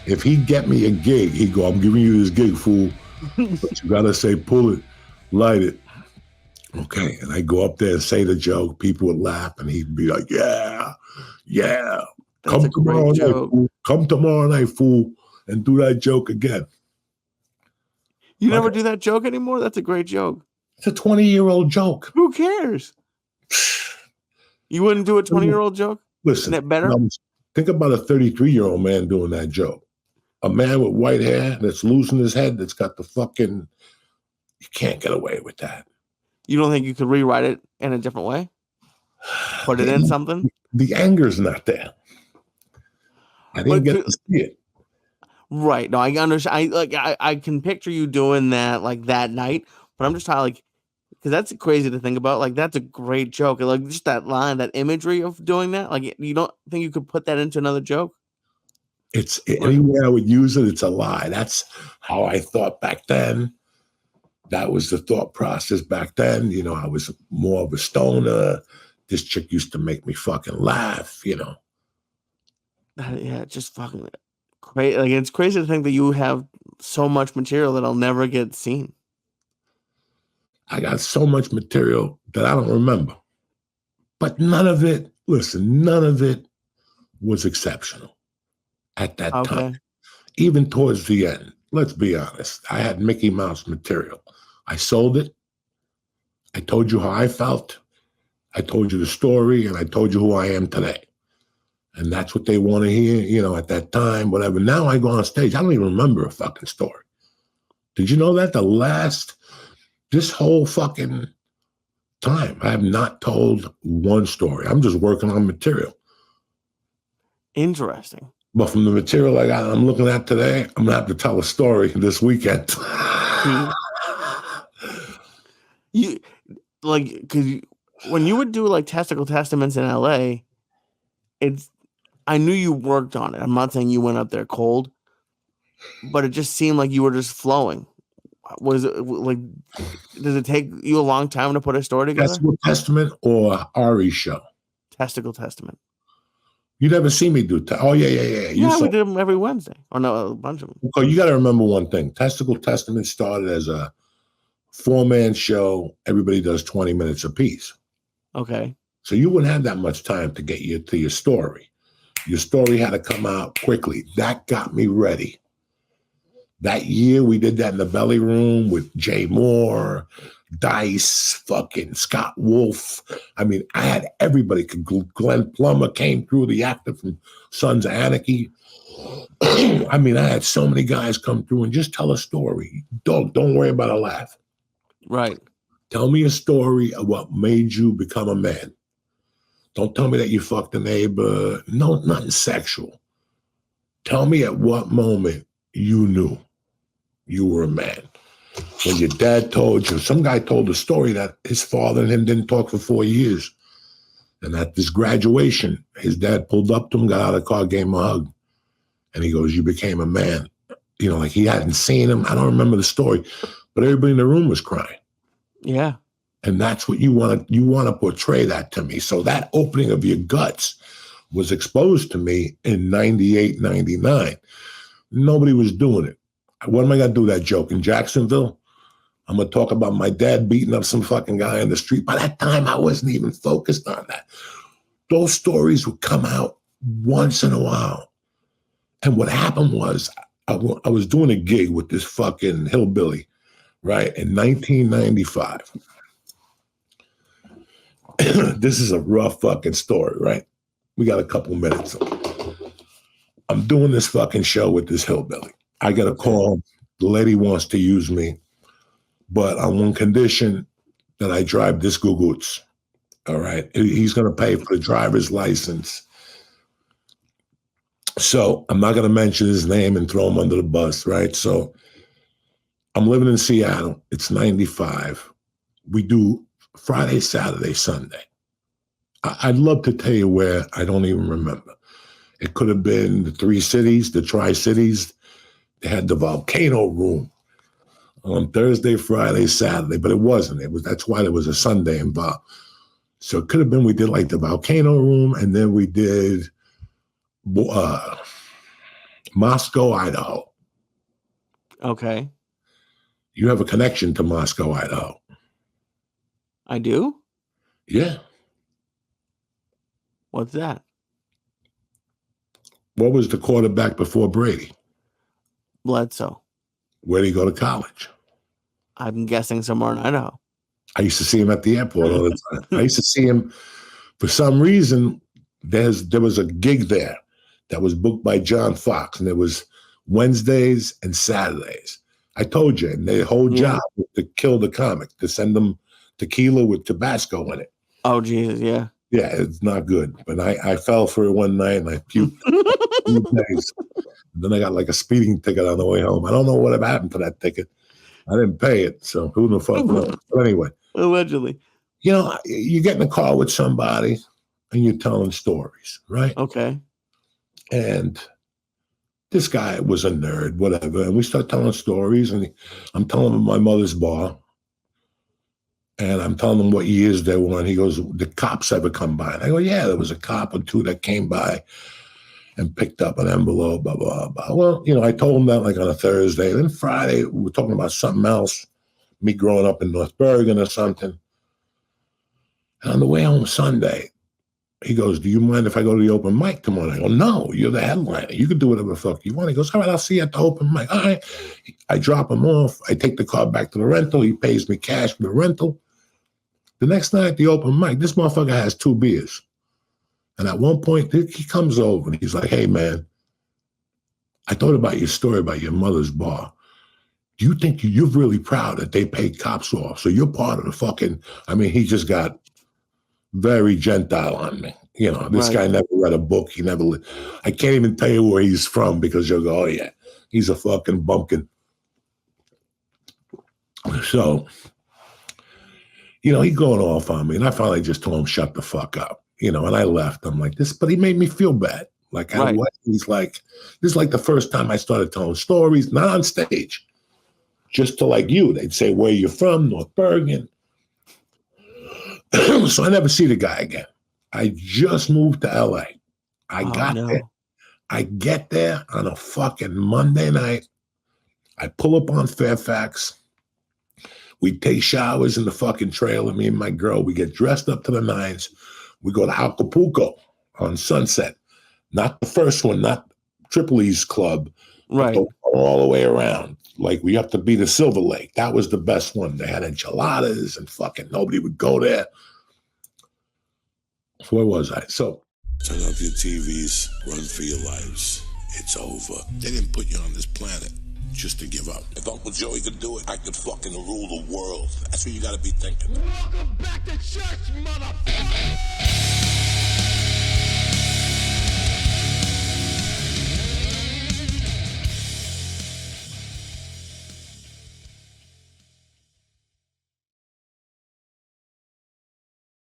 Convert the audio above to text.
If he'd get me a gig, he'd go, I'm giving you this gig, fool. But you gotta say, pull it, light it. Okay. And I go up there and say the joke. People would laugh, and he'd be like, yeah, yeah. That's a great night, joke. fool. Come tomorrow night, fool, and do that joke again. You never do that joke anymore? That's a great joke. It's a 20-year-old joke. Who cares? You wouldn't do a 20-year-old joke? Listen, Isn't it better? Think about a 33-year-old man doing that joke. A man with white hair that's losing his head, that's got the fucking... You can't get away with that. You don't think you could rewrite it in a different way? Put it in something? The anger's not there. I didn't get to see it. Right. No, I understand. I can picture you doing that like that night, but I'm just trying like, because that's crazy to think about. Like, that's a great joke. Like, just that line, that imagery of doing that. Like, you don't think you could put that into another joke? Anywhere I would use it, it's a lie. That's how I thought back then. That was the thought process back then. You know, I was more of a stoner. This chick used to make me fucking laugh, you know. Yeah, just fucking crazy. Like, it's crazy to think that you have so much material that'll never get seen. I got so much material that I don't remember. But none of it was exceptional at that time. Even towards the end, let's be honest, I had Mickey Mouse material. I sold it. I told you how I felt. I told you the story, and I told you who I am today. And that's what they want to hear, you know, at that time, whatever. Now I go on stage, I don't even remember a fucking story. Did you know that this whole fucking time, I have not told one story. I'm just working on material. Interesting. But from the material I'm looking at today, I'm gonna have to tell a story this weekend. You like, because when you would do like Testicle Testaments in LA, I knew you worked on it. I'm not saying you went up there cold, but it just seemed like you were just flowing. Was it like, does it take you a long time to put a story together? Testicle Testament or Ari show? Testicle Testament. You never see me do oh yeah. Yeah, we did them every Wednesday. Or no, a bunch of them. Okay, you got to remember one thing. Testicle Testament started as a 4-man show. Everybody does 20 minutes apiece. Okay. So you wouldn't have that much time to get you to your story. Your story had to come out quickly. That got me ready. That year we did that in the Belly Room with Jay Moore, Dice, fucking Scott Wolf. I mean, I had everybody. Glenn Plummer came through, the actor from Sons of Anarchy. I mean, I had so many guys come through and just tell a story. Don't worry about a laugh. Right. Tell me a story of what made you become a man. Don't tell me that you fucked a neighbor. No, nothing sexual. Tell me at what moment you knew you were a man. When your dad told you, some guy told a story that his father and him didn't talk for 4 years. And at this graduation, his dad pulled up to him, got out of the car, gave him a hug. And he goes, you became a man. You know, like he hadn't seen him. I don't remember the story, but everybody in the room was crying. Yeah. And that's what you want to portray that to me. So that opening of your guts was exposed to me in 98, 99. Nobody was doing it. What am I going to do that joke in Jacksonville? I'm going to talk about my dad beating up some fucking guy in the street. By that time, I wasn't even focused on that. Those stories would come out once in a while. And what happened was I was doing a gig with this fucking hillbilly, right, in 1995. This is a rough fucking story, right? We got a couple minutes. I'm doing this fucking show with this hillbilly. I get a call. The lady wants to use me, but on one condition, that I drive this Gugoots. All right. He's going to pay for the driver's license. So I'm not going to mention his name and throw him under the bus, right? So I'm living in Seattle. It's 95. We do Friday, Saturday, Sunday. I'd love to tell you where. I don't even remember. It could have been the 3 cities, the Tri-Cities. They had the Volcano Room on Thursday, Friday, Saturday, but it wasn't. That's why there was a Sunday involved. So it could have been we did like the Volcano Room, and then we did Moscow, Idaho. Okay. You have a connection to Moscow, Idaho. I do? Yeah. What's that? What was the quarterback before Brady? Bledsoe. Where did he go to college? I'm guessing somewhere in Idaho. I used to see him at the airport all the time. I used to see him, for some reason, there was a gig there that was booked by John Fox, and it was Wednesdays and Saturdays. I told you, and their whole job was to kill the comic, to send them tequila with Tabasco in it. Oh, Jesus, yeah. Yeah, it's not good. But I fell for it one night, and I puked a few days. And then I got like a speeding ticket on the way home. I don't know what happened to that ticket. I didn't pay it, so who the fuck knows? But anyway. Allegedly. You know, you get in a car with somebody and you're telling stories, right? Okay. And this guy was a nerd, whatever. And we start telling stories, and I'm telling him my mother's bar. And I'm telling him what years they were. And he goes, "The cops ever come by?" And I go, "Yeah, there was a cop or two that came by and picked up an envelope, blah, blah, blah." Well, you know, I told him that like on a Thursday. Then Friday, we were talking about something else, me growing up in North Bergen or something. And on the way home Sunday, he goes, "Do you mind if I go to the open mic tomorrow?" I go, "No, you're the headliner. You can do whatever the fuck you want." He goes, "All right, I'll see you at the open mic." All right. I drop him off. I take the car back to the rental. He pays me cash for the rental. The next night at the open mic, this motherfucker has 2 beers. And at one point, he comes over and he's like, "Hey, man, I thought about your story about your mother's bar. Do you think you're really proud that they paid cops off? So you're part of the fucking," I mean, he just got very Gentile on me. You know, this guy never read a book. He never, I can't even tell you where he's from because you'll go, "Oh yeah, he's a fucking bumpkin." So, you know, he going off on me, and I finally just told him, "Shut the fuck up." You know, and I left. I'm like this, but he made me feel bad. Like, he's like, this is like the first time I started telling stories, not on stage, just to like you. They'd say, "Where you from?" "North Bergen." So I never see the guy again. I just moved to LA. I get there on a fucking Monday night. I pull up on Fairfax. We take showers in the fucking trailer, me and my girl. We get dressed up to the nines. We go to Acapulco on Sunset. Not the first one, not Tripoli's club. Right. All the way around. Like, we have to be the Silver Lake. That was the best one. They had enchiladas and fucking nobody would go there. Where was I? So, turn off your TVs, run for your lives. It's over. They didn't put you on this planet just to give up. If Uncle Joey could do it, I could fucking rule the world. That's what you gotta be thinking. Welcome back to church, motherfucker!